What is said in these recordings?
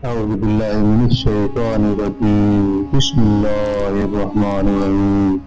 أعوذ بالله من الشيطان الرجيم بسم الله الرحمن الرحيم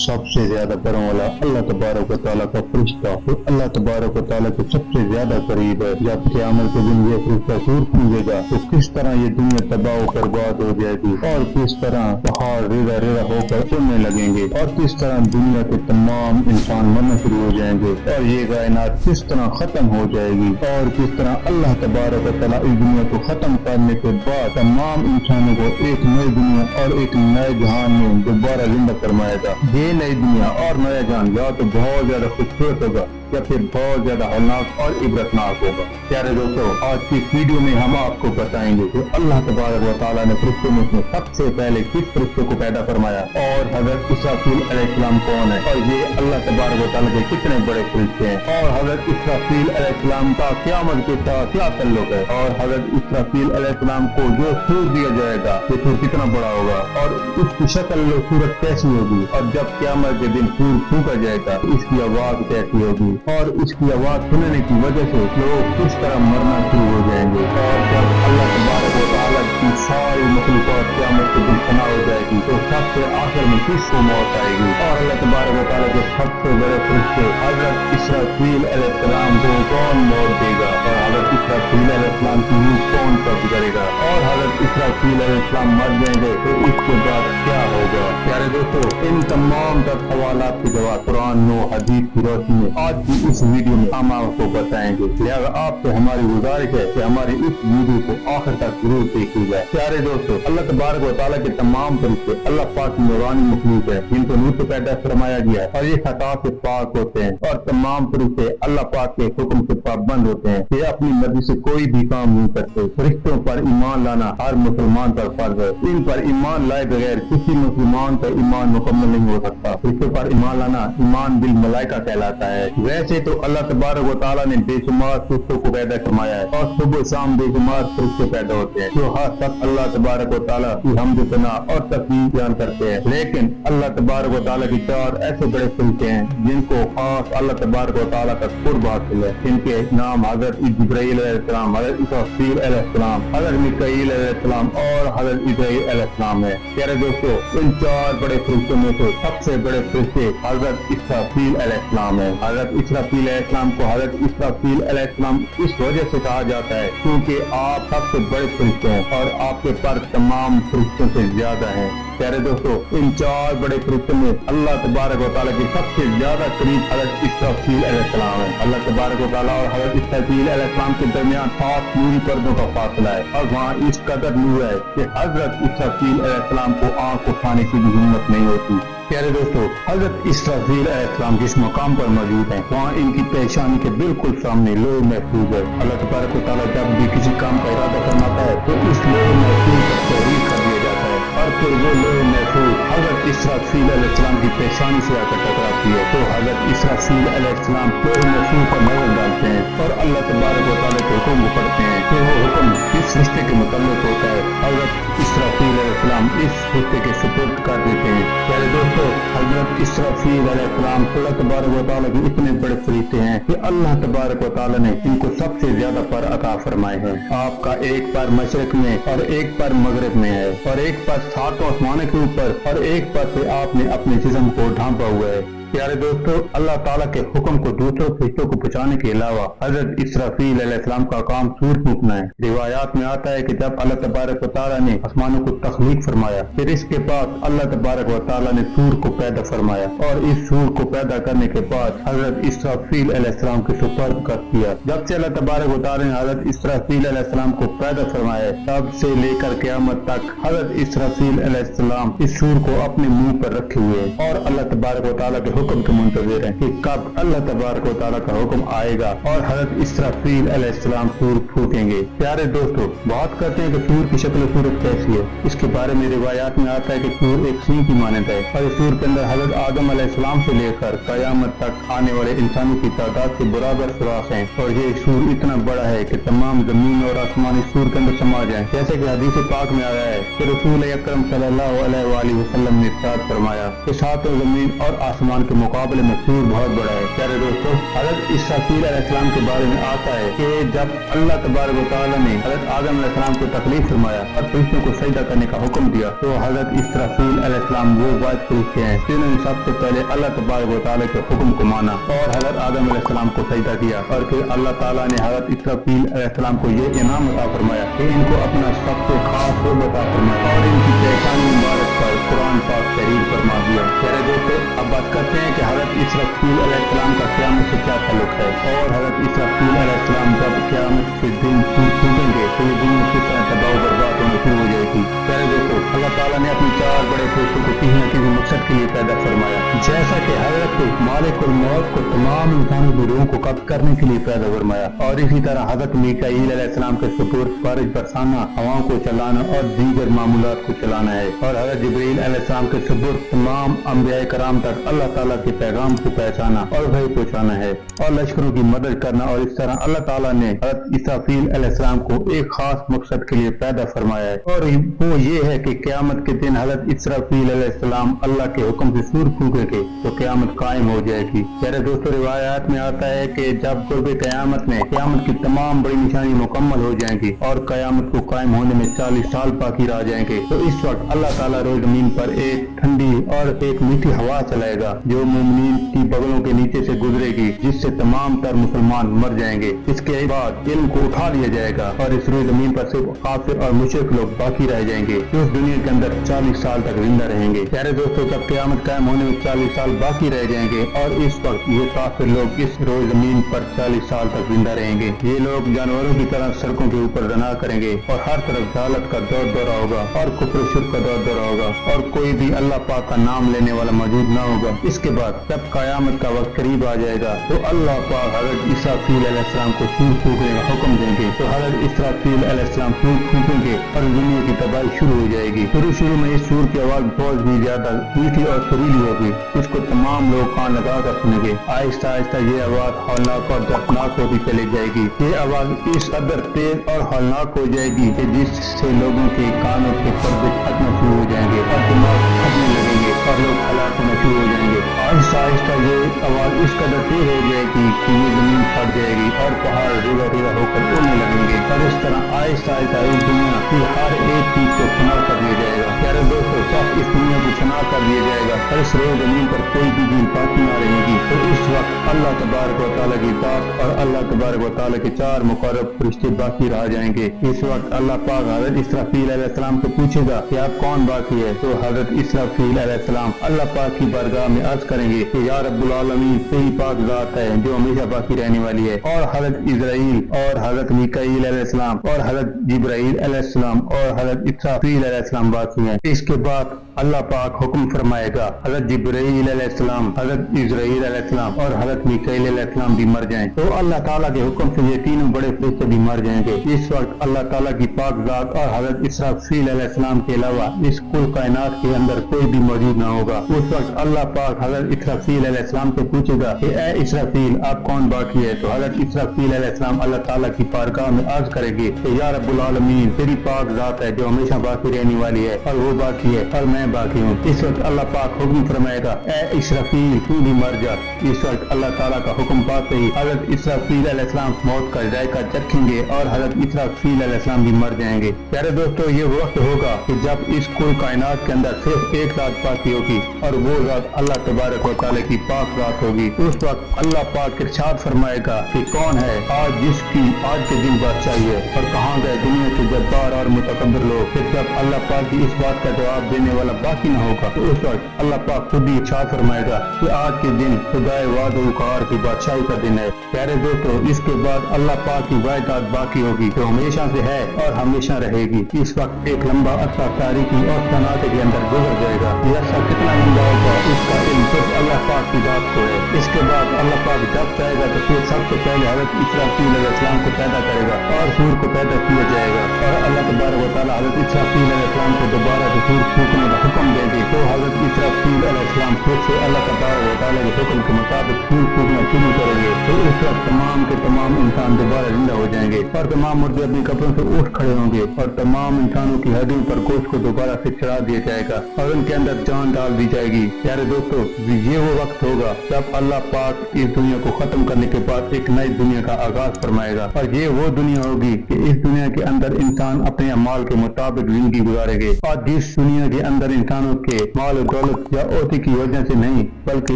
सबसे ज्यादा करने वाला अल्लाह तबारक व तआला का फरिश्ता तो अल्लाह तबारक व तआला के सबसे ज्यादा करीब है। जब क़यामत के दिन ये फरिश्ता सूर पूजेगा तो किस तरह ये दुनिया तबाह बर्बाद हो जाएगी और किस तरह पहाड़ रेरा रेरा होकर उड़ने लगेंगे और किस तरह दुनिया के तमाम इंसान मरना शुरू हो जाएंगे और ये कायनात किस तरह खत्म हो जाएगी और किस तरह अल्लाह तबारक व तआला इस दुनिया को खत्म करने के बाद तमाम इंसानों को एक नई दुनिया और एक नए जहान में दोबारा जिंदा फरमाएगा। ये नई दुनिया और नया जहान या तो बहुत ज्यादा खूबसूरत होगा या फिर बहुत ज्यादा हौलनाक और इबरतनाक होगा। प्यारे दोस्तों, आज की इस वीडियो में हम आपको बताएंगे कि अल्लाह तबारक व तआला ने फरिश्तों में से सबसे पहले किस फरिश्ते को पैदा फरमाया और हजरत इसराफील अलैहिस्सलाम कौन है और ये अल्लाह तबारक व तआला के कितने बड़े फरिश्ते हैं और हजरत इसराफील अलैहिस्सलाम का क़यामत के साथ क्या ताल्लुक है और हजरत इसराफील अलैहिस्सलाम को जो सूर दिया जाएगा ये सूर कितना बड़ा होगा और उसकी शक्ल सूरत कैसी होगी और जब क़यामत के दिन सूर फूंका जाएगा तो इसकी आवाज कैसी होगी और इसकी आवाज सुनने की वजह से लोग किस तरह मरना शुरू हो जाएंगे और जब अल्लाह तबारक व तआला की सारी मखलूक़ात क़यामत के दिन फना हो जाएगी तो सबसे आखिर में किसको मौत आएगी और अल्लाह तबारक व तआला के सबसे बड़े फरिश्ते हजरत इसराफील अलैहिस्सलाम को कौन मौत देगा और हजरत इसराफील अलैहिस्सलाम की रूह कौन कब्ज़ करेगा और हजरत इसराफील अलैहिस्सलाम मर जाएंगे तो इसके बाद क्या होगा। प्यारे दोस्तों, इन तमाम तर सवालात के जवाब कुरान व हदीस की रोशनी में आज की इस वीडियो में हम आपको बताएंगे। लिहाजा आपसे हमारी गुजारिश है कि हमारी इस वीडियो को आखिर तक जरूर देखी जाए। प्यारे दोस्तों, अल्लाह तबारक व तआला के तमाम फरिश्ते अल्लाह पाक की नूरानी मखलूक है जिनको नूर से पैदा फरमाया गया है और ये खता से पाक होते हैं और तमाम फरिश्ते अल्लाह पाक के हुक्म से पाबंद होते हैं। ये अपनी मर्जी से कोई भी काम नहीं करते। फरिश्तों पर ईमान लाना हर मुसलमान पर फर्ज है। इन पर ईमान लाए बगैर किसी मुसलमान पर ईमान मुकम्मल नहीं हो सकता। फरिश्तों पर ईमान लाना ईमान बिल मलाइका कहलाता है। वैसे तो अल्लाह तबारक व तआला ने बेशुमार फरिश्तों को पैदा फरमाया है और सुबह शाम बेशुमार फरिश्ते पैदा होते हैं जो हर तक अल्लाह तबारक व तआला की हम्द सना और तस्बीह बयान करते हैं। लेकिन अल्लाह तबारक व तआला की चार ऐसे बड़े फरिश्ते हैं जिनको खास अल्लाह तबारक व तआला का कुर्ब हासिल है। इनके नाम हजरत जिब्राईल अलैहिस्सलाम, हजरत इसराफील अलैहिस्सलाम, हजरत मीकाईल अलैहिस्सलाम और हजरत इज़राईल अलैहिस्सलाम है। प्यारे दोस्तों, इन चार बड़े फरिश्तों में से सबसे बड़े फरिश्ते हजरत इसराफील अलैहिस्सलाम है। हजरत इसराफील अलैहिस्सलाम को हजरत इसराफील अलैहिस्सलाम इस वजह से कहा जाता है क्योंकि आप सबसे बड़े फरिश्ते हैं और आपके पर तमाम फरिश्तों से ज्यादा हैं। प्यारे दोस्तों, इन चार बड़े फरिश्तों में अल्लाह तबारक व तआला के सबसे ज्यादा करीब हजरत इसराफील अलैहिस्सलाम है। अल्लाह तबारक व तआला और हजरत इसराफील अलैहिस्सलाम के दरमियान 7 नूरी पर्दों का फासला है और वहाँ इस कदर नूर है कि हजरत इसराफील अलैहिस्सलाम को आंख उठाने की भी हिम्मत नहीं होती। प्यारे दोस्तों, हजरत इसराफील अलैहिस्सलाम जिस मकाम पर मौजूद है वहाँ इनकी पेशानी के बिल्कुल सामने लोहे महफूज है। अल्लाह तबारक व तआला जब भी किसी काम का इरादा फरमाता है तो इस लोहे महफूज को तहरीर कर दिया जाता है और फिर वो लोहे महफूज हजरत इसराफील अलैहिस्सलाम की पेशानी से आकर टकराती है तो हजरत इसराफील अलैहिस्सलाम लोहे महफूज पर नजर डालते हैं और अल्लाह तबारक व तआला के हुक्म को पढ़ते हैं। फिर वो हुक्म जिस रिश्ते के मुताल्लिक होता है हजरत इसराफील अलैहिस्सलाम इस रिश्ते के सुपुर्द कर देते हैं। प्यारे दोस्तों, हजरत इसराफील अलैहिस्सलाम अल्लाह तबारक व तआला के इतने बड़े फरिश्ते हैं कि अल्लाह तबारक व तआला ने इनको सबसे ज्यादा पर अता फरमाए हैं। आपका एक पर मशरिक में और एक पर मगरिब में है और एक पर सातों आसमानों के ऊपर और एक पर से आपने अपने जिस्म को ढांपा हुआ है। प्यारे दोस्तों, अल्लाह ताला के हुक्म को दूसरों फरिश्तों को पहुंचाने के अलावा हजरत इसराफील अलैहिस्सलाम का काम सूर फूंकना है। रिवायात में आता है कि जब अल्लाह तबारक व तआला ने आसमानों को तख्लीक फरमाया फिर इसके बाद अल्लाह तबारक व तआला ने सूर को पैदा फरमाया और इस सूर को पैदा करने के बाद हजरत इसराफील अलैहिस्सलाम के सुपर्द कर दिया। जब से अल्लाह तबारक व तआला ने हजरत इसराफील अलैहिस्सलाम को पैदा फरमाया तब से लेकर क़यामत तक हजरत इसराफील अलैहिस्सलाम इस सूर को अपने मुंह पर रखे हुए और अल्लाह तबारक व तआला के हुक्म के मुंतज़िर है कि कब अल्लाह तबारक व तआला का हुक्म आएगा और हजरत इसराफील अलैहिस्सलाम सूर फूकेंगे। प्यारे दोस्तों, बात करते हैं कि सूर की शक्ल सूरत कैसी है। इसके बारे में रिवायात में आता है कि सूर एक सिंह की मानद है और इस सूर के अंदर हजरत आदम अलैहिस्सलाम से लेकर क़यामत तक आने वाले इंसानों की तादाद के बराबर सुराख है और ये सूर इतना बड़ा है कि तमाम जमीन और आसमान इस सूर के अंदर समा जाए। जैसे कि हदीस पाक में आया है कि रसूल अकरम सल्लल्लाहु अलैहि वसल्लम ने इरशाद फरमाया कि सातों जमीन और आसमान के मुकाबले में सूर बहुत बड़ा है। प्यारे दोस्तों, हजरत इसराफील अलैहिस्सलाम के बारे में आता है कि जब अल्लाह तबारक व तआला ने हजरत आदम अलैहिस्सलाम को तकलीफ फरमाया और फरिश्तों को सजदा करने का हुक्म दिया, तो हजरत इसराफील अलैहिस्सलाम वो वाहिद फरिश्ते हैं जिन्होंने सबसे पहले अल्लाह तबारक व तआला के हुक्म को माना और हजरत आदम अलैहिस्सलाम को सजदा किया। और फिर अल्लाह ताला ने हजरत इसराफील अलैहिस्सलाम को ये इनाम अता फरमाया कि इनको अपना सबसे खास रूप अता फरमाया और इनकी पहचान मुबारक पर कुरान पाक तहरीर फरमा दिया। प्यारे दोस्तों, अब बात करते हैं कि हजरत इसराफील अलैहिस्सलाम का क़यामत से क्या ताल्लुक है और हजरत इसराफील अलैहिस्सलाम जब क़यामत के दिन सूर फूकेंगे तो ये दुनिया किस तरह तबाह बर्बाद होना शुरू हो जाएगी। प्यारे दोस्तों, अल्लाह ताला ने अपने 4 बड़े फरिश्तों को किसी न किसी मकसद के लिए पैदा फरमाया। जैसा कि हजरत मालिकुल मौत को तमाम इंसानों की रूह को कब्ज़ करने के लिए पैदा फरमाया और इसी तरह हजरत मीकाईल अलैहिस्सलाम के सुपुर्द फर्ज बरसाना, हवाओं को चलाना और दीगर मामूलात को चलाना है और हजरत जिब्रील अलैहिस्सलाम के सुपुर्द तमाम अंबिया कराम तक अल्लाह ताला के पैगाम को पहचाना और वही पहुँचाना है और लश्करों की मदद करना। और इस तरह अल्लाह ताला ने हजरत इसराफील अलैहिस्सलाम को एक खास मकसद के लिए पैदा फरमाया है और वो ये है कि क़यामत के दिन हजरत इसराफील अलैहिस्सलाम अल्लाह के हुक्म से सूर फूकेंगे तो क़यामत कायम हो जाएगी। प्यारे दोस्तों, रिवायात में आता है कि जब कुर्ब क़यामत में क़यामत की तमाम बड़ी निशानी मुकम्मल हो जाएंगी और क़यामत को कायम होने में 40 साल बाकी रह जाएंगे, तो इस वक्त अल्लाह ताला रोज जमीन पर एक ठंडी और एक मीठी हवा चलाएगा जो मोमिनीन की बगलों के नीचे से गुजरेगी, जिससे तमाम तर मुसलमान मर जाएंगे। इसके बाद इल्म को उठा लिया जाएगा और इस रोज जमीन पर सिर्फ काफिर और मुशरिक लोग बाकी रह जाएंगे जो इस दुनिया के अंदर 40 साल तक जिंदा रहेंगे। प्यारे दोस्तों, जब क़यामत कायम होने में 40 साल बाकी रह जाएंगे और इस वक्त ये काफिर लोग इस रोज जमीन पर 40 साल तक जिंदा रहेंगे। ये लोग जानवरों की तरह सड़कों के ऊपर जना करेंगे और हर तरफ जहालत का दौर दौरा होगा और कुफ्र शिर्क का दौर दौरा होगा और कोई भी अल्लाह पाक का नाम लेने वाला मौजूद न होगा। इसके बाद जब क़यामत का वक्त करीब आ जाएगा तो अल्लाह पाक हजरत इसराफील अलैहिस्सलाम को सूर फूकने का हुक्म देंगे तो हजरत इसराफील अलैहिस्सलाम सूर फूकेंगे और दुनिया की तबाही शुरू हो जाएगी। शुरू में इस सूर की आवाज बहुत ही ज्यादा मीठी और सुरीली होगी, इसको तमाम लोग कान लगा कर सुनेंगे। आहिस्ता आहिस्ता ये आवाज हौलनाक और दर्दनाक होती चली जाएगी। ये आवाज इस कदर तेज और हौलनाक हो जाएगी कि जिससे लोगों के कानों के पर्दे फटना शुरू हो जाएंगे और दिमाग फटने लगेंगे और लोग हलाक होना शुरू हो जाएंगे। आहिस्ता आहिस्ता ये आवाज इस कदर तेज हो जाएगी कि ये जमीन फट जाएगी और पहाड़ रीगा रीगा होकर उड़ने लगेंगे और इस तरह आहिस्ता आहिस्ता इस दुनिया की हर एक चीज को फना कर दिया जाएगा। प्यारे दोस्तों, सब इस दुनिया को फना कर दिया जाएगा और इस रोज जमीन पर कोई भी चीज बाकी न रहेगी। तो इस वक्त अल्लाह तबारक व तआला की जात और अल्लाह तबारक व तआला के 4 मुकर्रब फरिश्ते बाकी रह जाएंगे। इस वक्त अल्लाह पाक हजरत इसराफील अलैहिस्सलाम को पूछेगा कि आप कौन बाकी है, तो हजरत इसराफील अलैहिस्सलाम अल्लाह पाक की बारगाह में अर्ज करेंगे कि या रब्बुल आलमीन, सही पाक जात है जो हमेशा बाकी रहने वाली है। और हजरत इजराइल और हजरत मीकाईल अलैहिस्सलाम और हजरत जिब्राइल अलैहिस्सलाम और हजरत इसराफील अलैहिस्सलाम बाकी हैं। इसके बाद अल्लाह पाक हुक्म फरमाएगा हजरत जिब्राइल अलैहिस्सलाम, हजरत इजराइल अलैहिस्सलाम और हजरत मीकाईल अलैहिस्सलाम भी मर जाएं। तो अल्लाह ताला के हुक्म से ये तीनों बड़े फरिश्ते भी मर जाएंगे। इस वक्त अल्लाह ताला की पाक जात और हजरत इसराफील अलैहिस्सलाम के अलावा इस कुल कायनात के अंदर कोई भी मौजूद न होगा। उस वक्त अल्लाह पाक हजरत इसराफील अलैहिस्सलाम से पूछेगा कि ए इसराफील, आप कौन बाकी है, तो हजरत इसराफील अलैहिस्सलाम अल्लाह ताला की बारगाह में अर्ज करेंगे कि या रब्बुल आलमीन, तेरी पाक जात है जो हमेशा बाकी रहने वाली है और वो बाकी है और मैं बाकी हूँ। इस वक्त अल्लाह पाक हुक्म फरमाएगा ए इसराफील, तू भी मर जा। इस वक्त अल्लाह ताला का हुक्म पाते ही हजरत इसराफील अलैहिस्सलाम मौत का जायका चखेंगे और हजरत इसराफील अलैहिस्सलाम भी मर जाएंगे। प्यारे दोस्तों, ये वक्त होगा कि जब इस कुल कायनात के अंदर सिर्फ एक रात बाकी होगी और वो रात अल्लाह तबारक व तआला की पाक रात होगी। उस वक्त अल्लाह पाक इरशाद फरमाएगा कि कौन है आज जिसकी आज के दिन बादशाही है और कहाँ गए दुनिया के जब्बार और मुतकब्बिर लोग। फिर जब अल्लाह पाक की इस बात का जवाब देने वाला बाकी न होगा तो उस वक्त अल्लाह पाक खुद ही इरशाद फरमाएगा कि आज के दिन खुदाए वादुकार की बादशाही का दिन है। प्यारे दोस्तों, इसके बाद अल्लाह पाक की वायदात बाकी होगी जो हमेशा से है और हमेशा रहेगी। इस वक्त एक लंबा अरसा तारीकी और सनाते के अंदर गुजर जाएगा। ये अरसा कितना लंबा होगा इसका इल्म सिर्फ अल्लाह पाक की जात को है। इसके बाद अल्लाह पाक जब चाहेगा तो फिर सबसे पहले हजरत इसराफील अलैहिस्सलाम को पैदा करेगा और सूर को पैदा किया जाएगा और अल्लाह तबारक व तआला हजरत इसराफील अलैहिस्सलाम को दोबारा सूर फूकने का हुक्म देंगे तो हजरत इसराफील अलैहिस्सलाम फिर से अल्लाह तबारक व तआला के हुक्म के मुताबिक फूल फूकना शुरू करेंगे। तो इस वक्त तमाम के तमाम इंसान दोबारा जिंदा हो जाएंगे और तमाम मुर्दे अपनी कब्रों से उठ खड़े होंगे और तमाम इंसानों की हड्डियों पर गोश्त को दोबारा से चढ़ा दिया जाएगा और उनके अंदर जान डाल दी जाएगी। प्यारे दोस्तों, ये वो वक्त होगा जब अल्लाह पाक इस दुनिया को खत्म करने के बाद एक नई दुनिया का आगाज फरमाएगा और ये वो दुनिया होगी कि इस दुनिया के अंदर इंसान अपने अमाल के मुताबिक जिंदगी गुजारेंगे और जिस दुनिया के अंदर इंसानों के माल और दौलत या ओहदे की वजह से नहीं बल्कि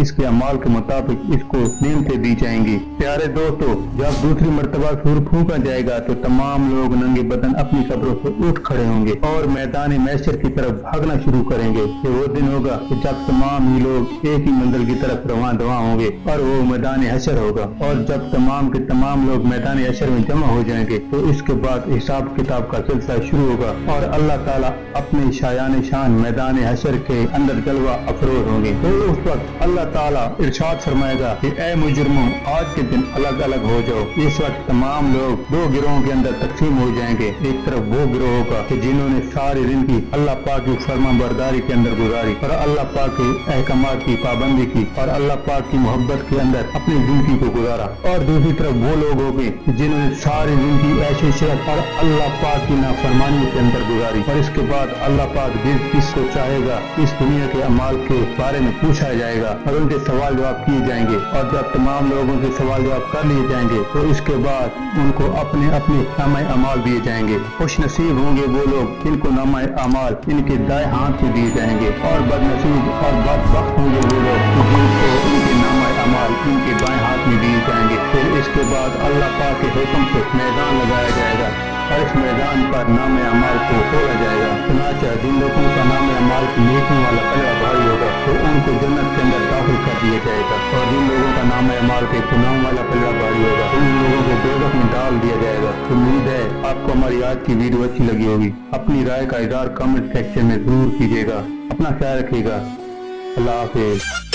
इसके अमाल के मुताबिक इसको नेमतें दी जाएंगी। प्यारे दोस्तों, जब दूसरी मर्तबा सूर फूंका जाएगा तो तमाम लोग नंगे बदन अपनी कब्रों से उठ खड़े होंगे और मैदान महशर की तरफ भागना शुरू करेंगे। ये वो दिन होगा कि जब तमाम ही लोग एक ही मंजिल की तरफ रवां दवा होंगे और वो मैदान हशर होगा और जब तमाम के तमाम लोग मैदान हशर में जमा हो जाएंगे तो इसके बाद हिसाब किताब का सिलसिला शुरू होगा और अल्लाह ताला अपने शायान शान मैदान हशर के अंदर जलवा अफरोज होंगे। तो उस वक्त अल्लाह ताला इरशाद फरमाएगा कि ऐ मुजरिमों, आज के दिन अलग अलग हो जाओ। इस वक्त तमाम लोग दो गिरोहों के अंदर तकसीम हो जाएंगे। एक तरफ वो गिरोह होगा कि जिन्होंने सारी जिंदगी अल्लाह पाक की फरमाबरदारी के अंदर गुजारी और अल्लाह पाक के अहकामात की पाबंदी की और अल्लाह पाक की मोहब्बत के अंदर अपनी जिंदगी को गुजारा। और दूसरी तरफ वो लोग होंगे जिन्होंने सारी जिंदगी ऐसे शहर और अल्लाह पाक की नाफरमानी के अंदर गुजारी और इसके बाद अल्लाह पाक जिसको चाहेगा इस दुनिया के अमाल के बारे में पूछा जाएगा और उनके सवाल जवाब किए जाएंगे और जब तमाम लोगों से सवाल जवाब कर लिए जाएंगे तो इसके बाद उनको अपने अपने नामाए अमाल दिए जाएंगे। खुश नसीब होंगे वो लोग जिनको नामाए अमाल इनके दाएं हाथ में दिए जाएंगे और बदनसीब और बदबख्त होंगे वो लोग जिनको इनके नामाए अमाल इनके बाएं हाथ में दिए जाएंगे। फिर इसके बाद अल्लाह पाक के हुक्म से मैदान लगाया जाएगा और इस मैदान पर नाम अमाल को तोड़ा जाएगा। चुनांचे जिन लोगों का नाम अमाल नेकियों वाला पलड़ा भारी होगा तो उनको जन्नत के अंदर दाखिल कर दिया जाएगा और जिन लोगों का नाम अमाल के गुनाहों वाला पलड़ा भारी होगा उन लोगों को दोज़ख में डाल दिया जाएगा। उम्मीद है आपको हमारी आज की वीडियो अच्छी लगी होगी। अपनी राय का इज़हार कमेंट सेक्शन में जरूर कीजिएगा। अपना ख्याल रखिएगा। अल्लाह हाफिज़।